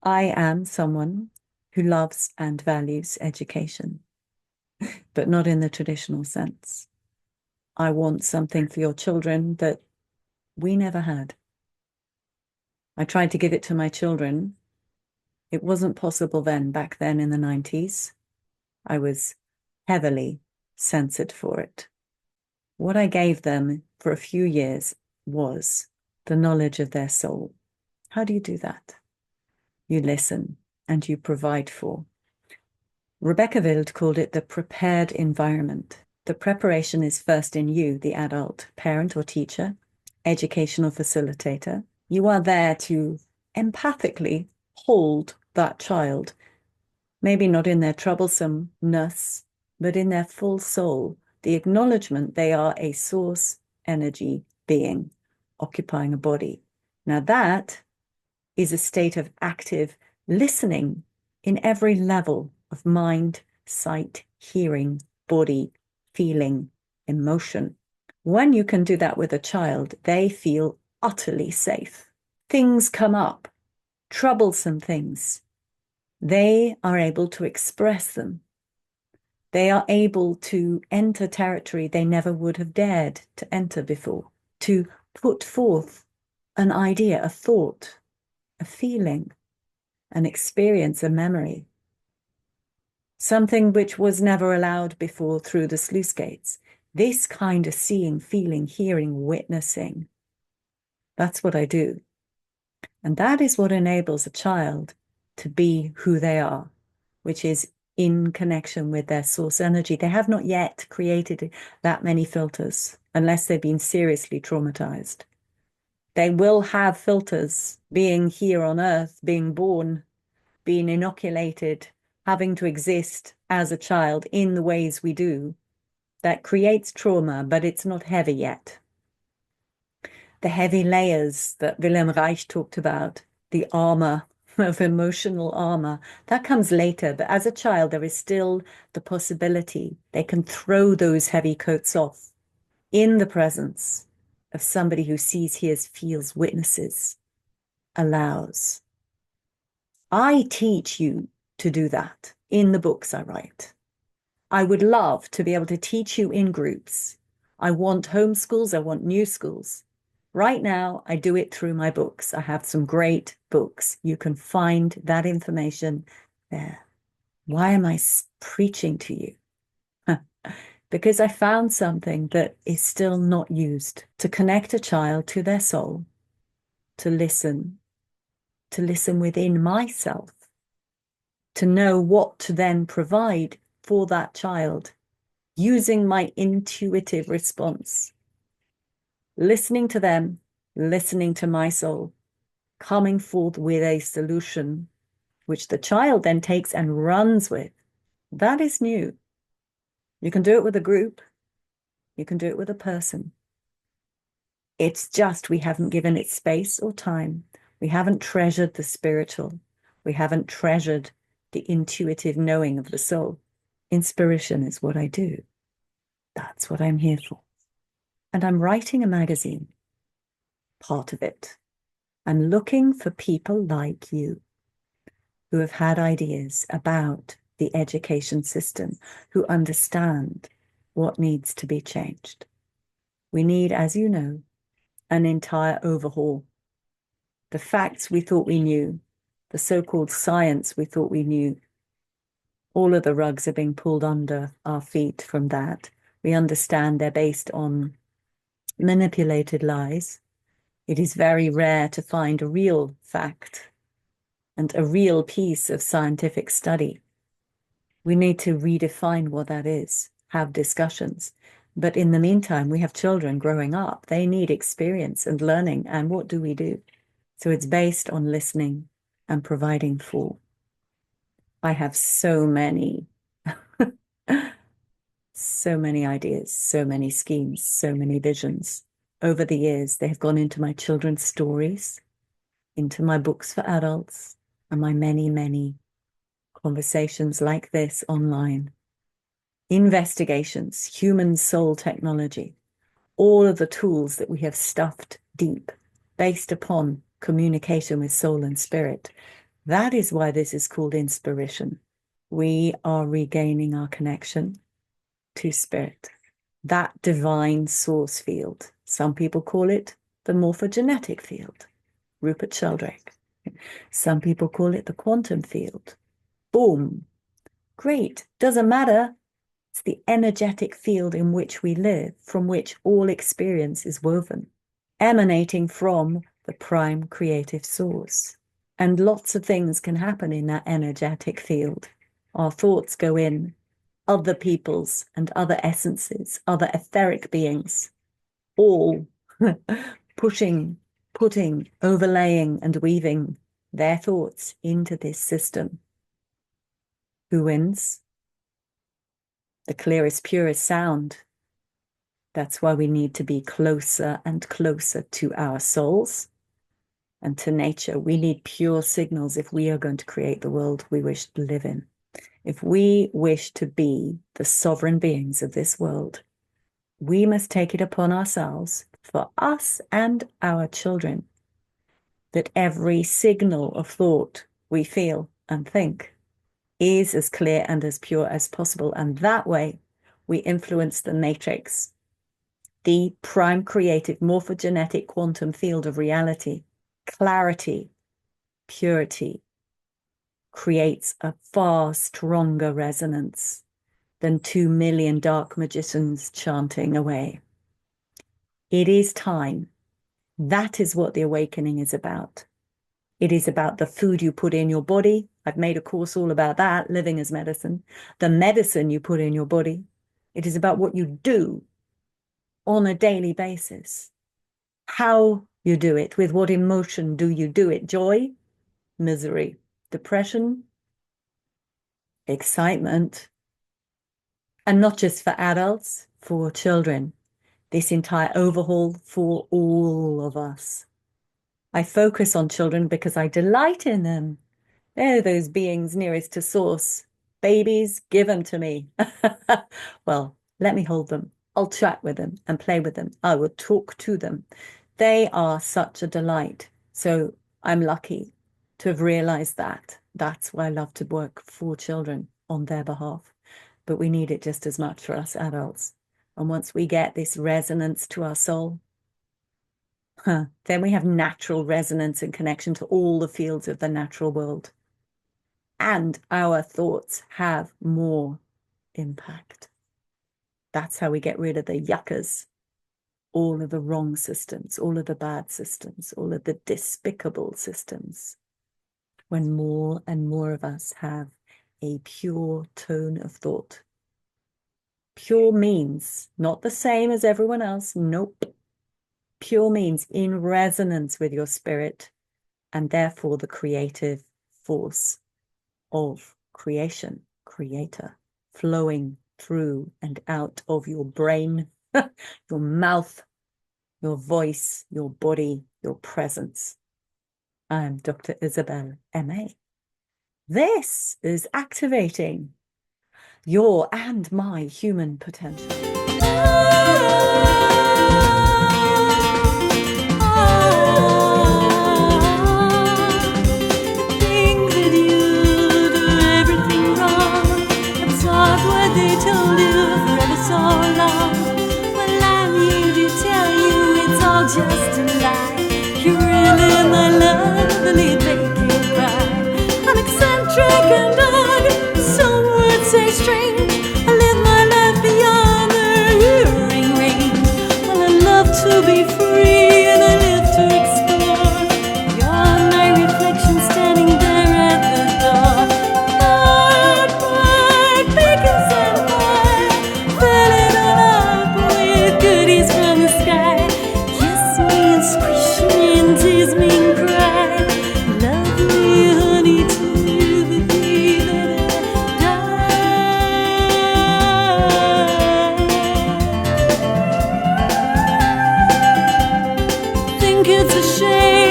I am someone who loves and values education, but not in the traditional sense. I want something for your children that we never had. I tried to give it to my children. It wasn't possible then, back then in the 90s. I was heavily censored for it. What I gave them for a few years was the knowledge of their soul. How do you do that? You listen and you provide for. Rebecca Wild called it the prepared environment. The preparation is first in you, the adult, parent or teacher, educational facilitator. You are there to empathically hold that child, maybe not in their troublesomeness, but in their full soul, the acknowledgement they are a source energy being occupying a body. Now that is a state of active listening in every level of mind, sight, hearing, body, feeling, emotion. When you can do that with a child, they feel utterly safe. Things come up, troublesome things. They are able to express them. They are able to enter territory they never would have dared to enter before, to put forth an idea, a thought, a feeling, an experience, a memory. Something which was never allowed before through the sluice gates. This kind of seeing, feeling, hearing, witnessing. That's what I do. And that is what enables a child to be who they are, which is in connection with their source energy. They have not yet created that many filters unless they've been seriously traumatized. They will have filters being here on earth, being born, being inoculated, having to exist as a child in the ways we do. That creates trauma, but it's not heavy yet. The heavy layers that Wilhelm Reich talked about, the armor of emotional armor, that comes later. But as a child, there is still the possibility they can throw those heavy coats off in the presence of somebody who sees, hears, feels, witnesses, allows. I teach you to do that in the books I write. I would love to be able to teach you in groups. I want homeschools, I want new schools. Right now, I do it through my books. I have some great books. You can find that information there. Why am I preaching to you? Because I found something that is still not used to connect a child to their soul, to listen within myself, to know what to then provide for that child using my intuitive response. Listening to them, listening to my soul, coming forth with a solution, which the child then takes and runs with. That is new. You can do it with a group. You can do it with a person. It's just we haven't given it space or time. We haven't treasured the spiritual. We haven't treasured the intuitive knowing of the soul. Inspiration is what I do. That's what I'm here for. And I'm writing a magazine, part of it. I'm looking for people like you who have had ideas about the education system, who understand what needs to be changed. We need, as you know, an entire overhaul. The facts we thought we knew, the so-called science we thought we knew, all of the rugs are being pulled under our feet from that. We understand they're based on manipulated lies. It is very rare to find a real fact and a real piece of scientific study. We need to redefine what that is, have discussions. But in the meantime, we have children growing up. They need experience and learning. And what do we do? So it's based on listening and providing for. I have so many, so many ideas, so many schemes, so many visions. Over the years, they have gone into my children's stories, into my books for adults, and my many, many conversations like this online. Investigations, human soul technology, all of the tools that we have stuffed deep based upon communication with soul and spirit. That is why this is called inspiration. We are regaining our connection to spirit, that divine source field. Some people call it the morphogenetic field, Rupert Sheldrake. Some people call it the quantum field. Boom. Great. Doesn't matter. It's the energetic field in which we live, from which all experience is woven, emanating from the prime creative source. And lots of things can happen in that energetic field. Our thoughts go in, other people's and other essences, other etheric beings, all putting, overlaying and weaving their thoughts into this system. Who wins? The clearest, purest sound. That's why we need to be closer and closer to our souls and to nature. We need pure signals if we are going to create the world we wish to live in. If we wish to be the sovereign beings of this world, we must take it upon ourselves, for us and our children, that every signal of thought we feel and think is as clear and as pure as possible. And that way we influence the matrix, the prime creative morphogenetic quantum field of reality. Clarity, purity creates a far stronger resonance than 2 million dark magicians chanting away. It is time. That is what the awakening is about. It is about the food you put in your body. I've made a course all about that, living as medicine. The medicine you put in your body. It is about what you do on a daily basis. How you do it, with what emotion do you do it? Joy, misery, depression, excitement. And not just for adults, for children. This entire overhaul for all of us. I focus on children because I delight in them. They're those beings nearest to source. Babies, give them to me. Well, let me hold them. I'll chat with them and play with them. I will talk to them. They are such a delight. So I'm lucky to have realized that. That's why I love to work for children on their behalf. But we need it just as much for us adults. And once we get this resonance to our soul, then we have natural resonance and connection to all the fields of the natural world. And our thoughts have more impact. That's how we get rid of the yuccas, all of the wrong systems, all of the bad systems, all of the despicable systems. When more and more of us have a pure tone of thought. Pure means not the same as everyone else. Nope. Pure means in resonance with your spirit and therefore the creative force of creation, creator, flowing through and out of your brain, your mouth, your voice, your body, your presence. I'm Dr. Isabel M.A. This is activating your and my human potential. Think that you do everything wrong. That's not what they told you forever so long. Well, I'm here to tell you it's all just a lie. You're really my love, the lead vacant cry. I'm eccentric and odd, some would say strange. I live my life beyond their hearing range. Well, I love to be free and I live to explore. You're my reflection standing there at the door. Heart, beacons and fire, filling all up with goodies from the sky. Kiss me and squish me and tease me and cry. Love me, honey, to the day that I die. Think it's a shame